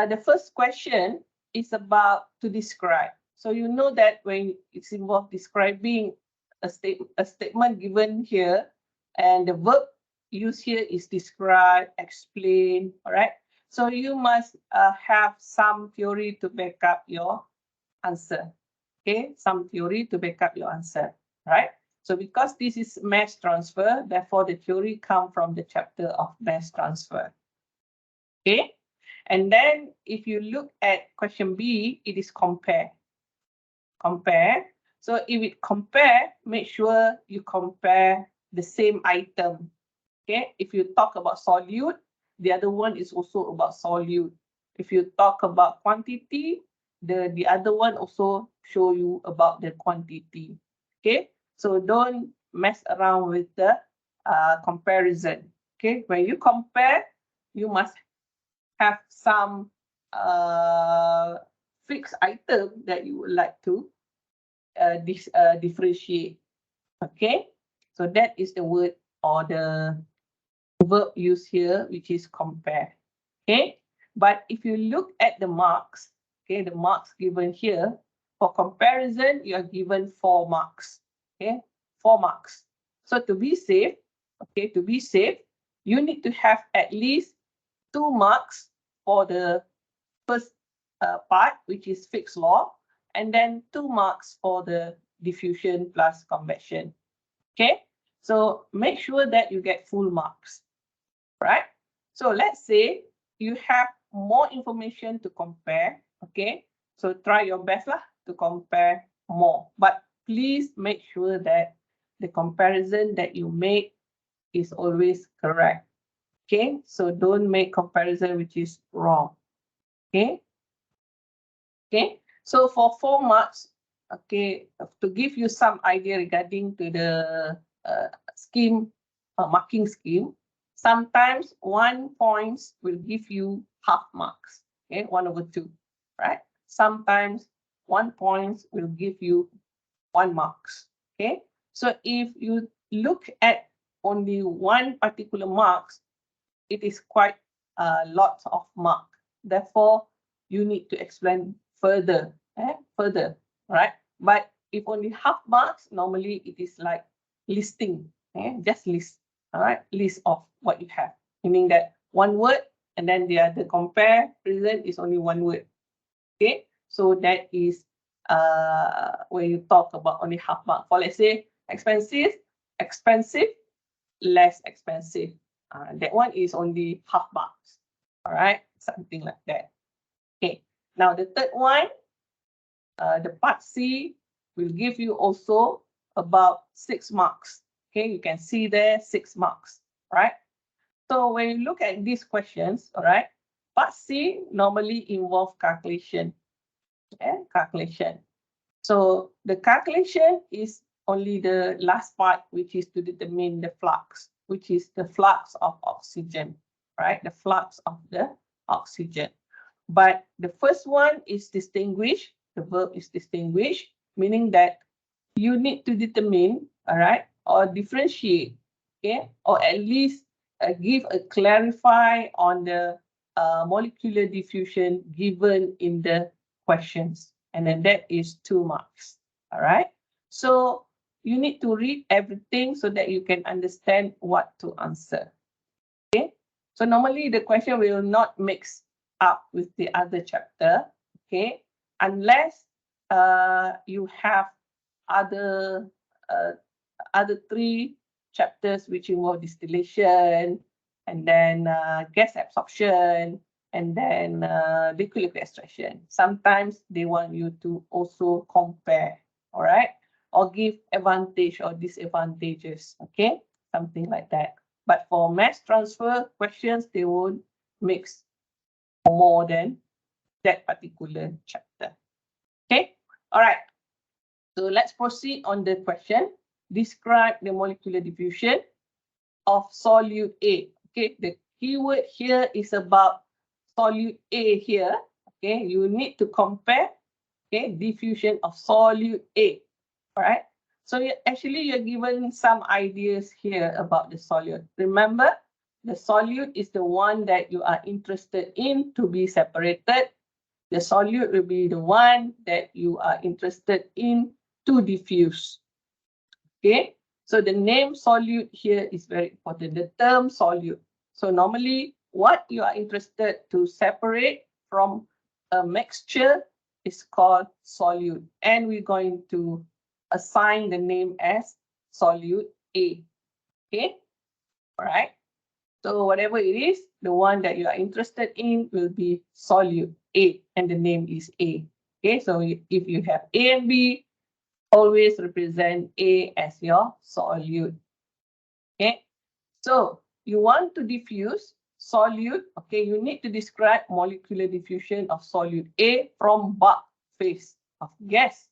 the first question is about to describe. So you know that when it's involved describing a statement given here, and the verb used here is describe, explain, all right? So you must have some theory to back up your answer, okay? Some theory to back up your answer, right? So because this is mass transfer, therefore the theory comes from the chapter of mass transfer, okay? And then if you look at question B, it is compare. Compare. So if it compare, make sure you compare the same item. Okay. If you talk about solute, the other one is also about solute. If you talk about quantity, the other one also show you about the quantity. Okay. So don't mess around with the comparison. Okay. When you compare, you must have some fixed item that you would like to differentiate. Okay, so that is the word or the verb used here, which is compare. Okay, but if you look at the marks, okay, the marks given here for comparison, you are given 4 marks. Okay, 4 marks. So to be safe, okay, to be safe, you need to have at least 2 marks for the first part, which is fixed law, and then 2 marks for the diffusion plus convection. Okay, so make sure that you get full marks, right? So let's say you have more information to compare, okay? So try your best lah to compare more, but please make sure that the comparison that you make is always correct, okay? So don't make comparison which is wrong, okay? Okay, so for 4 marks, okay, to give you some idea regarding to the scheme, marking scheme, sometimes 1 points will give you half marks, okay, 1/2, right? Sometimes 1 point will give you 1 marks, okay? So if you look at only one particular marks, it is quite a lot of mark. Therefore, you need to explain further, right? But if only half marks, normally it is like listing, just list, all right? List of what you have, meaning that 1 word and then the other compare, present is only 1 word, okay? So that is when you talk about only half mark. For let's say expensive, less expensive. That one is only half marks, all right? Something like that. Okay, now the third one, the part C will give you also about 6 marks. Okay, you can see there 6 marks, right? So when you look at these questions, all right, part C normally involve calculation. Okay, calculation. So the calculation is only the last part, which is to determine the flux, which is the flux of oxygen, right? The flux of the oxygen. But the first one is distinguish. The verb is distinguish, meaning that you need to determine, all right, or differentiate, okay, or at least give a clarify on the molecular diffusion given in the questions. And then that is 2 marks, all right? So you need to read everything so that you can understand what to answer, okay? So normally the question will not mix up with the other chapter, okay, unless you have other 3 chapters which involve distillation and then gas absorption and then liquid extraction. Sometimes they want you to also compare, all right, or give advantage or disadvantages, okay, something like that. But for mass transfer questions, they won't mix more than that particular chapter. Okay, all right. So let's proceed on the question. Describe the molecular diffusion of solute A. Okay, the keyword here is about solute A here. Okay, you need to compare, okay, diffusion of solute A. All right. So you're given some ideas here about the solute. Remember, the solute is the one that you are interested in to be separated. The solute will be the one that you are interested in to diffuse. Okay, so the name solute here is very important, the term solute. So normally what you are interested to separate from a mixture is called solute, and we're going to assign the name as solute A. Okay, all right. So whatever it is, the one that you are interested in will be solute A, and the name is A. Okay, so if you have A and B, always represent A as your solute. Okay, so you want to diffuse solute. Okay, you need to describe molecular diffusion of solute A from bulk phase of gas.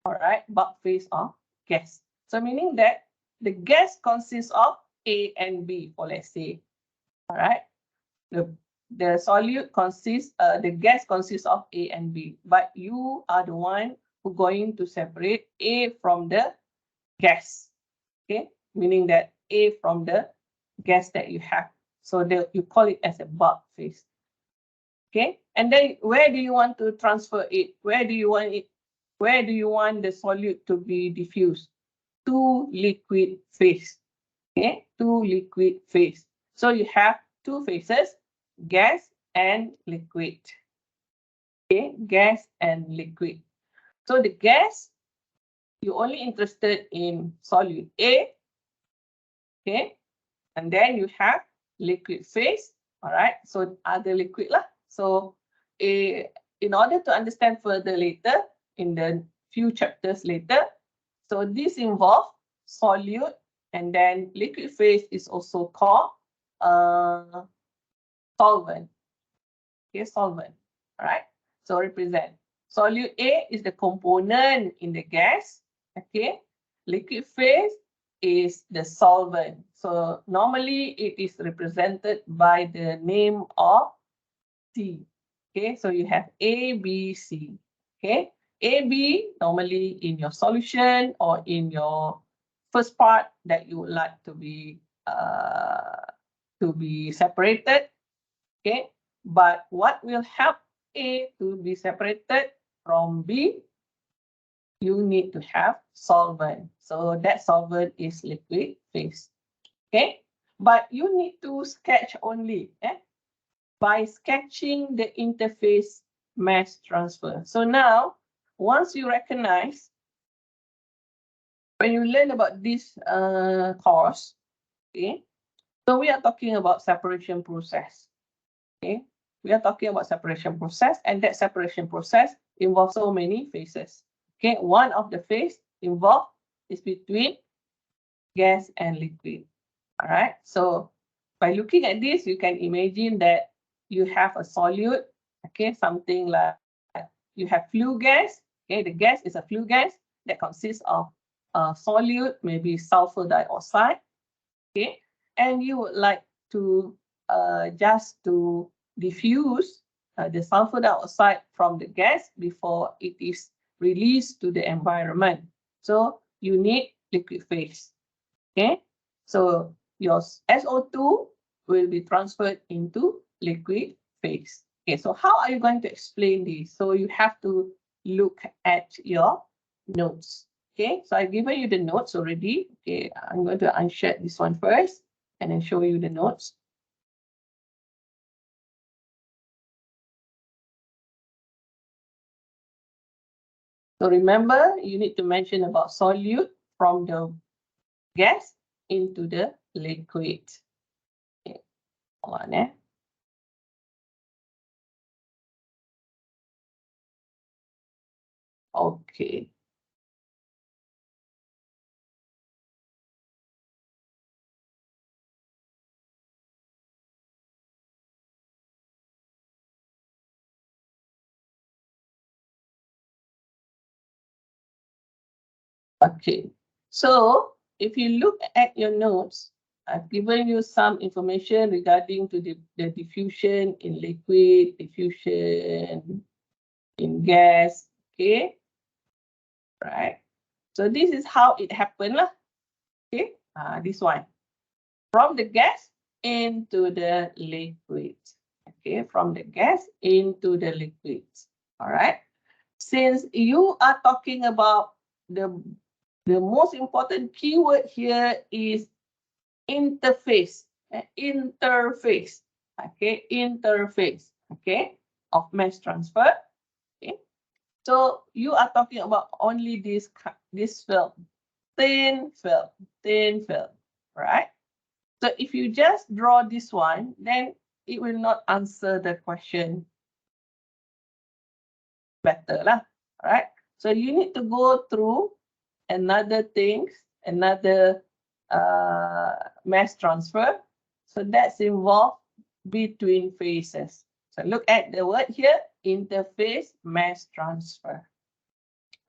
All right, bulk phase of gas. So meaning that the gas consists of A and B, or let's say. All right, the solute consists, the gas consists of A and B, but you are the one who going to separate A from the gas. Okay, meaning that A from the gas that you have. So you call it as a bulk phase. Okay, and then where do you want to transfer it? Where do you want it? Where do you want the solute to be diffused? To liquid phase. Okay, to liquid phase. So you have two phases, gas and liquid. Okay, gas and liquid. So the gas, you're only interested in solute A. Okay, and then you have liquid phase. All right, so other liquid lah. So in order to understand further later, in the few chapters later, so this involves solute, and then liquid phase is also called solvent. Okay, solvent. All right, so represent solute A is the component in the gas. Okay, liquid phase is the solvent. So normally it is represented by the name of C. Okay, so you have A, B, C. Okay, A, B normally in your solution or in your first part that you would like to be separated. Okay, but what will help A to be separated from B? You need to have solvent. So that solvent is liquid phase. Okay, but you need to sketch only. By sketching the interface mass transfer. So now, once you recognize, when you learn about this course, okay, so we are talking about separation process. Okay, we are talking about separation process, and that separation process involves so many phases. Okay, one of the phase involved is between gas and liquid. All right, so by looking at this, you can imagine that you have a solute, okay, something like you have flue gas. Okay, the gas is a flue gas that consists of a solute, maybe sulfur dioxide. Okay, and you would like to just to diffuse the sulfur dioxide from the gas before it is released to the environment. So you need liquid phase. Okay, so your SO2 will be transferred into liquid phase. Okay, so how are you going to explain this? So you have to look at your notes. Okay, so I've given you the notes already. Okay, I'm going to unshare this one first and then show you the notes. So remember, you need to mention about solute from the gas into the liquid. Okay, hold on. Okay. Okay, so if you look at your notes, I've given you some information regarding to the diffusion in liquid, diffusion in gas, okay? Right, so this is how it happened lah. Okay, this one. From the gas, into the liquid. Okay, from the gas into the liquid. All right. Since you are talking about the most important keyword here is interface. Interface. Okay, interface. Okay, of mass transfer. Okay, so you are talking about only this film, thin film, right? So if you just draw this one, then it will not answer the question better lah, right? So you need to go through another mass transfer. So that's involved between phases. So look at the word here, interface mass transfer.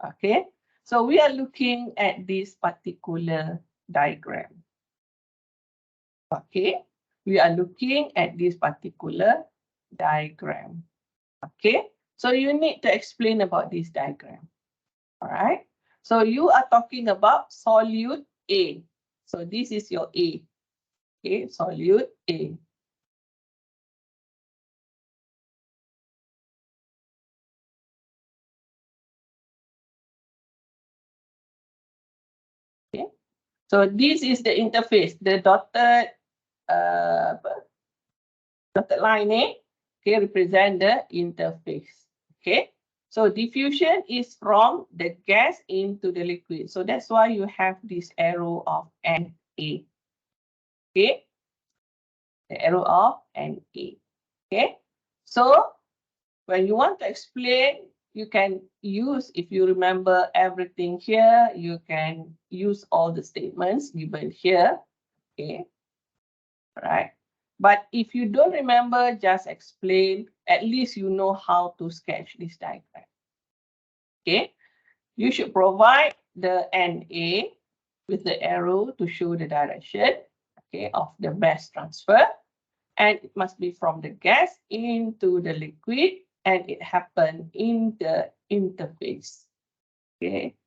Okay, so we are looking at this particular diagram. Okay, we are looking at this particular diagram. Okay, so you need to explain about this diagram. All right, so you are talking about solute A. So this is your A. Okay, solute A. Okay, so this is the interface, the dotted line A. Okay, represent the interface. Okay, so diffusion is from the gas into the liquid. So that's why you have this arrow of NA. Okay, the arrow of NA. Okay, so when you want to explain, you can use, if you remember everything here, you can use all the statements given here. Okay, all right. But if you don't remember, just explain. At least you know how to sketch this diagram. Okay, you should provide the NA with the arrow to show the direction, okay, of the mass transfer. And it must be from the gas into the liquid, and it happened in the interface. Okay,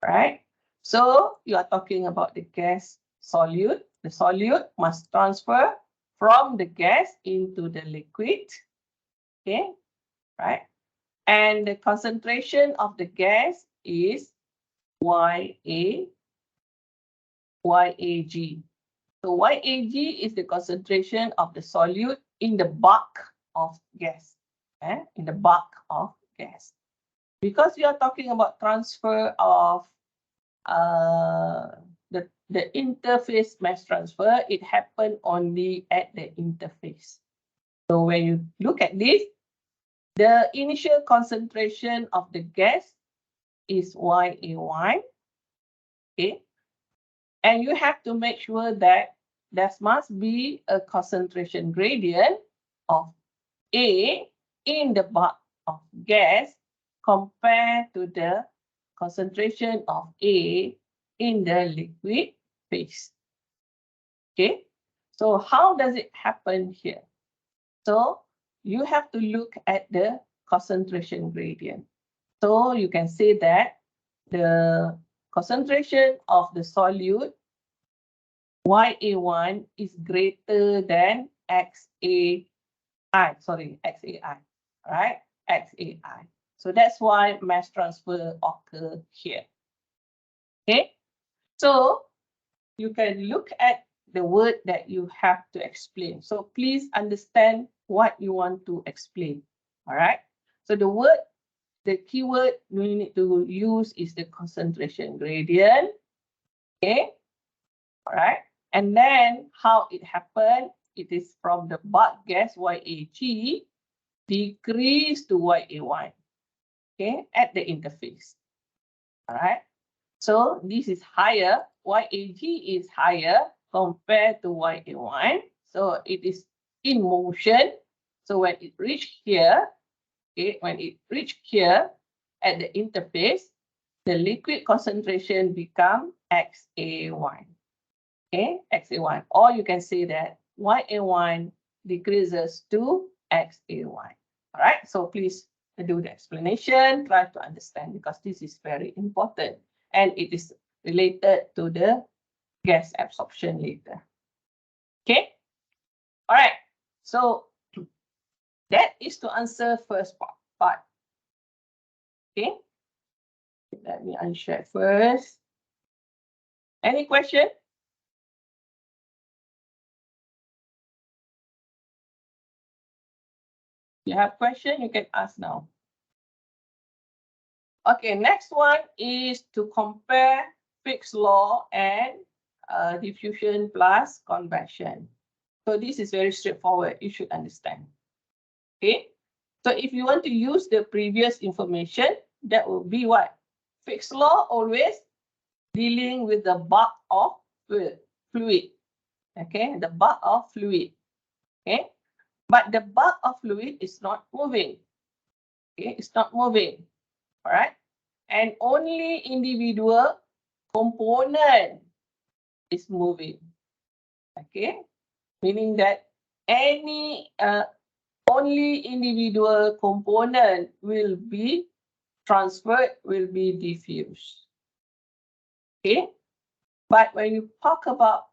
right? So you are talking about the gas solute. The solute must transfer from the gas into the liquid. Okay, right? And the concentration of the gas is YAG. So YAG is the concentration of the solute in the bulk of gas. In the bulk of gas. Because we are talking about transfer of the interface mass transfer, it happened only at the interface. So when you look at this, the initial concentration of the gas is YA1. Okay. And you have to make sure that there must be a concentration gradient of A in the bulk of gas compared to the concentration of A in the liquid phase. Okay, so how does it happen here? So you have to look at the concentration gradient. So you can say that the concentration of the solute YA1 is greater than XAI, right? XAI. So that's why mass transfer occurs here. Okay, so you can look at the word that you have to explain. So please understand what you want to explain. All right. So the keyword we need to use is the concentration gradient. Okay. All right. And then how it happened, it is from the bulk gas YAG decrease to YA1. Okay, at the interface. All right. So this is higher. YAG is higher compared to YA1. So it is in motion. So when it reach here, okay, when it reach here at the interface, the liquid concentration become XA1. Okay, XA1. Or you can say that YA1 decreases to XA1. All right. So please do the explanation. Try to understand because this is very important. And it is related to the gas absorption later. Okay, All right. So that is to answer first part. Okay. Let me unshare first. Any question? You have question, you can ask now. Okay, next one is to compare Fick's law and diffusion plus convection. So this is very straightforward. You should understand. Okay. So if you want to use the previous information, that will be what? Fick's law always dealing with the bulk of fluid. Okay, the bulk of fluid. Okay, but the bulk of fluid is not moving. Okay, it's not moving. All right, and only individual component is moving. Okay, meaning that any only individual component will be transferred, will be diffused. Okay, but when you talk about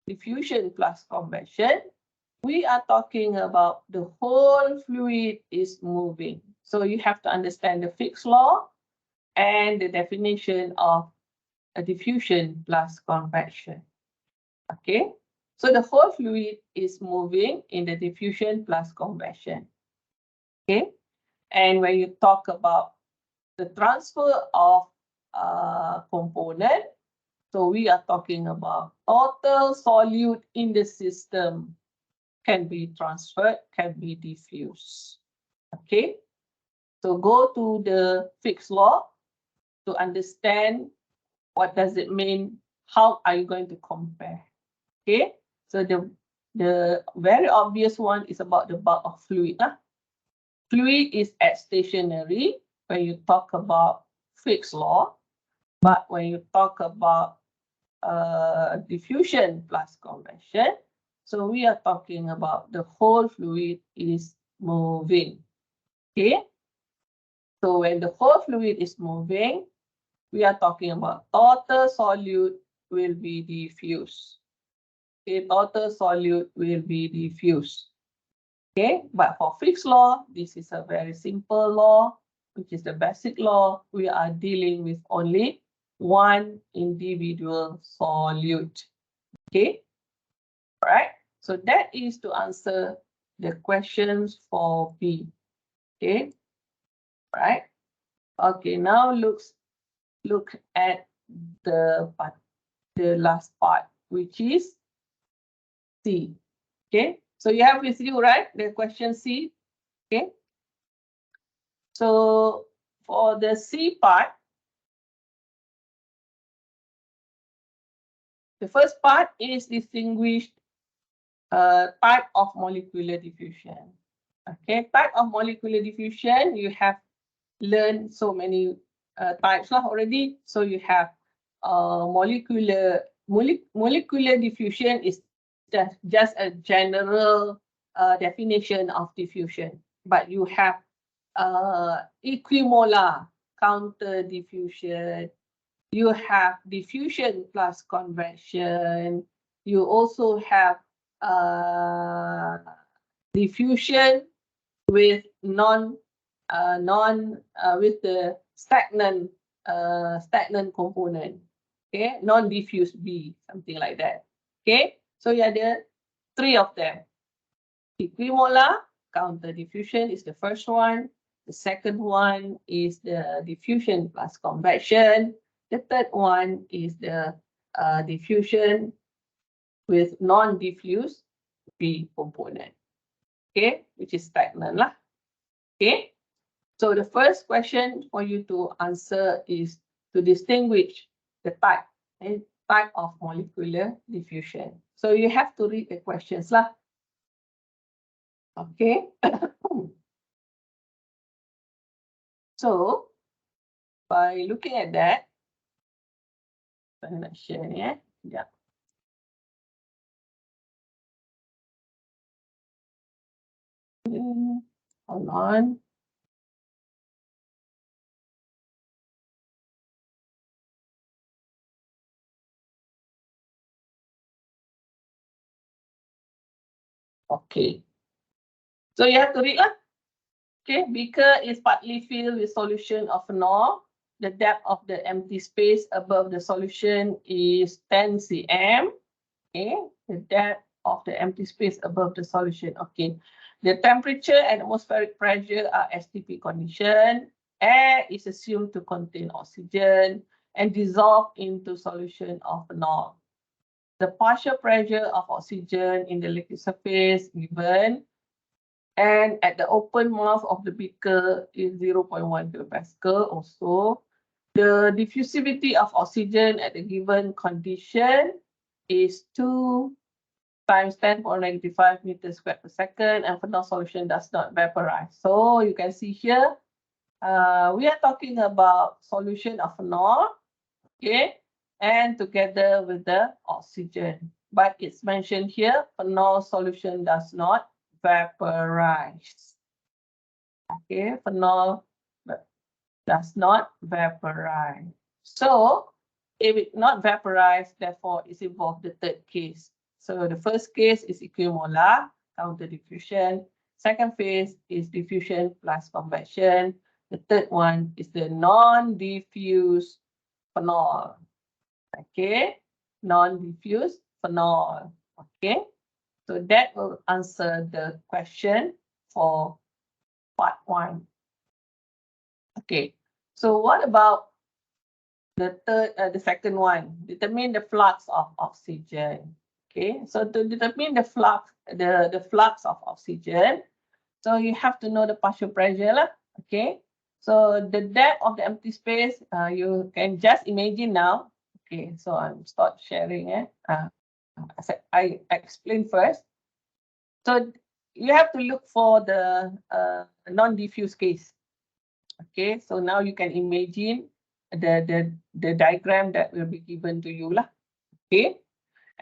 diffusion plus convection, we are talking about the whole fluid is moving. So you have to understand the Fick's law and the definition of a diffusion plus convection. Okay, so the whole fluid is moving in the diffusion plus convection. Okay, and when you talk about the transfer of component, so we are talking about total solute in the system can be transferred, can be diffused. Okay, so go to the Fick's law to understand what does it mean, how are you going to compare. Okay, so the very obvious one is about the bulk of fluid. Fluid is at stationary when you talk about Fick's law, but when you talk about diffusion plus convection, so we are talking about the whole fluid is moving. Okay, so when the whole fluid is moving, we are talking about total solute will be diffused. Okay, total solute will be diffused. Okay, but for Fick's law, this is a very simple law, which is the basic law. We are dealing with only one individual solute. Okay, all right. So that is to answer the questions for B. Okay, all right. Okay, now look at the last part, which is C. Okay, so you have with you, right, the question C. Okay, so for the C part, the first part is distinguished type of molecular diffusion. Okay, type of molecular diffusion, you have learned so many types already. So you have molecular diffusion is just a general definition of diffusion, but you have equimolar counter diffusion, you have diffusion plus convection, you also have diffusion with with the stagnant component. Okay, non-diffuse B, something like that. Okay, so you ada three of them. Equimolar counter diffusion is the first one. The second one is the diffusion plus convection. The third one is the diffusion with non-diffuse B component. Okay, which is stagnant lah. Okay, so the first question for you to answer is to distinguish the type of molecular diffusion. So you have to read the questions lah. Okay. So by looking at that, I'm not share ni Yeah. Hold on. Okay. So you have to read lah. Okay, beaker is partly filled with solution of phenol. The depth of the empty space above the solution is 10 cm. Okay, the depth of the empty space above the solution. Okay, the temperature and atmospheric pressure are STP condition. Air is assumed to contain oxygen and dissolve into solution of phenol. The partial pressure of oxygen in the liquid surface given, and at the open mouth of the beaker is 0.1 kilopascal also. The diffusivity of oxygen at the given condition is 2 times 10⁻⁵ meters squared per second, and phenol solution does not vaporize. So you can see here, we are talking about solution of phenol, okay, and together with the oxygen. But it's mentioned here, phenol solution does not vaporize. Okay, phenol does not vaporize. So if it not vaporize, therefore it's involved the third case. So the first case is equimolar, counter diffusion. Second phase is diffusion plus convection. The third one is the non-diffuse phenol. Okay, non-diffuse phenol. Okay, so that will answer the question for part 1. Okay, so what about the second one? Determine the flux of oxygen. Okay, so to determine the flux of oxygen, so you have to know the partial pressure lah. Okay, so the depth of the empty space, you can just imagine now. Okay, so I'm start sharing. I explain first. So you have to look for the non-diffuse case. Okay, so now you can imagine the diagram that will be given to you lah. Okay,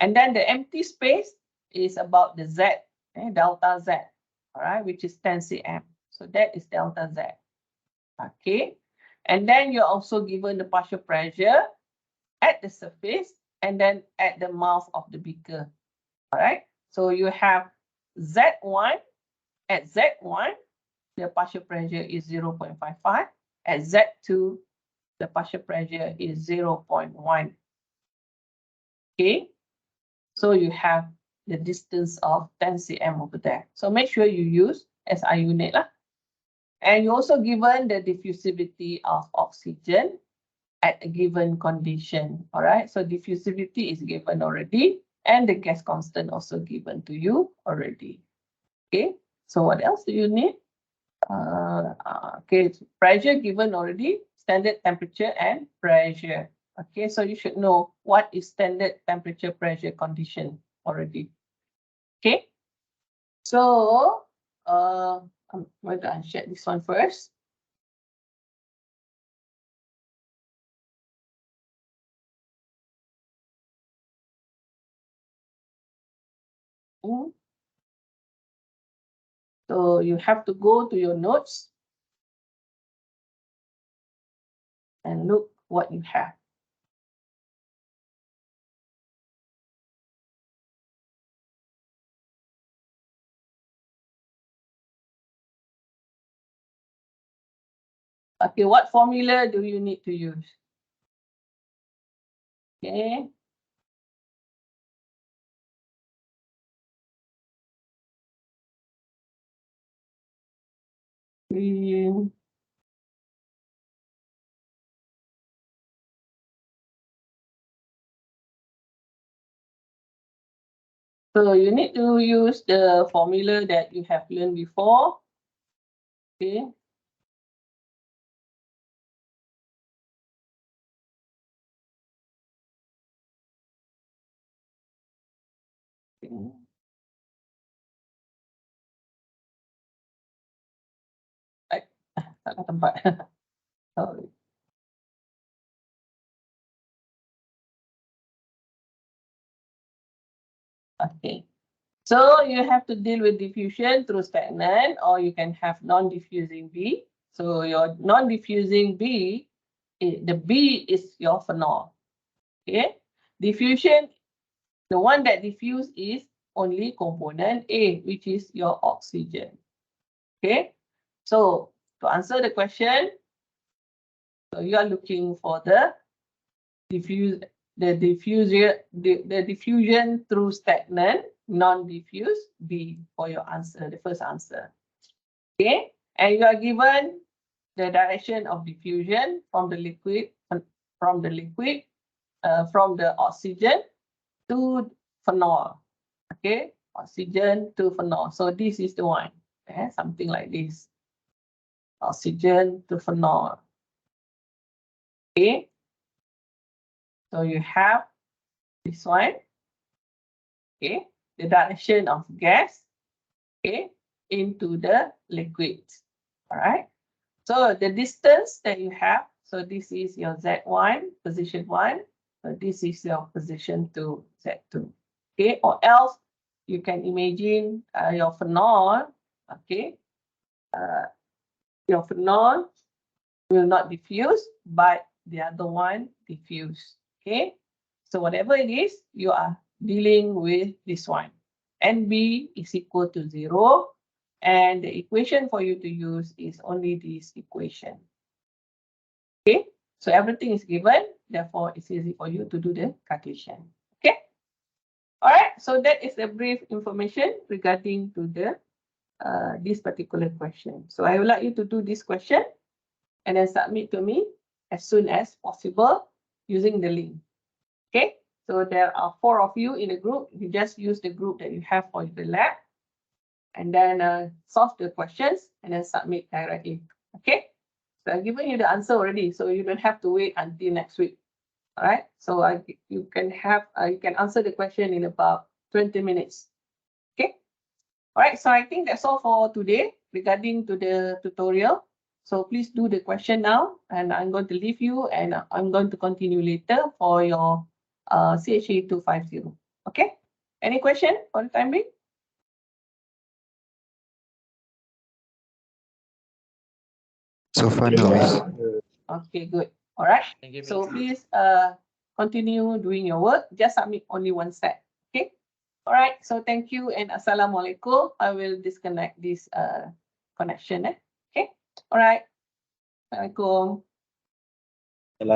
and then the empty space is about the Z, delta Z, all right, which is 10 cm. So that is delta Z. Okay, and then you're also given the partial pressure at the surface and then at the mouth of the beaker. All right, so you have Z1. At Z1, the partial pressure is 0.55. At Z2, the partial pressure is 0.1. Okay, so you have the distance of 10 cm over there. So make sure you use SI unit lah. And you also given the diffusivity of oxygen at a given condition. All right, so diffusivity is given already, and the gas constant also given to you already. Okay, so what else do you need? Okay, pressure given already, standard temperature and pressure. Okay, so you should know what is standard temperature pressure condition already. Okay, so I'm going to unshare this one first. So you have to go to your notes and look what you have. Okay, what formula do you need to use? Okay. So you need to use the formula that you have learned before. Okay. Salah tempat. Sorry. Okay. So you have to deal with diffusion through stagnant, or you can have non-diffusing B. So your non-diffusing B, the B is your phenol. Okay. Diffusion, the one that diffuse is only component A, which is your oxygen. Okay, so to answer the question, so you are looking for the diffusion through stagnant, non-diffuse B for your answer, the first answer. Okay, and you are given the direction of diffusion from the liquid, from the oxygen to phenol. Okay, oxygen to phenol. So this is the one, something like this. Oxygen to phenol. Okay, so you have this one. Okay, the direction of gas, okay, into the liquid. All right. So the distance that you have, so this is your Z1, position 1. So this is your position 2, Z2. Okay, or else you can imagine your phenol, okay, your phenol will not diffuse, but the other one diffuse. Okay, so whatever it is, you are dealing with this one. NB is equal to 0, and the equation for you to use is only this equation. Okay, so everything is given, therefore it's easy for you to do the calculation. Okay, all right, so that is the brief information regarding to the this particular question. So I would like you to do this question and then submit to me as soon as possible using the link. Okay, so there are 4 of you in the group. You just use the group that you have for the lab and then solve the questions and then submit directly. Okay, so I've given you the answer already, so you don't have to wait until next week. All right, so you can answer the question in about 20 minutes. Okay, all right, so I think that's all for today regarding to the tutorial. So please do the question now, and I'm going to leave you, and I'm going to continue later for your CHE250. Okay, any question for the time being? So far, no. Okay, good. All right. Thank you, So Miss. please continue doing your work. Just submit only one set. Okay. All right. So thank you and assalamualaikum. I will disconnect this connection. Okay. All right. Assalamualaikum.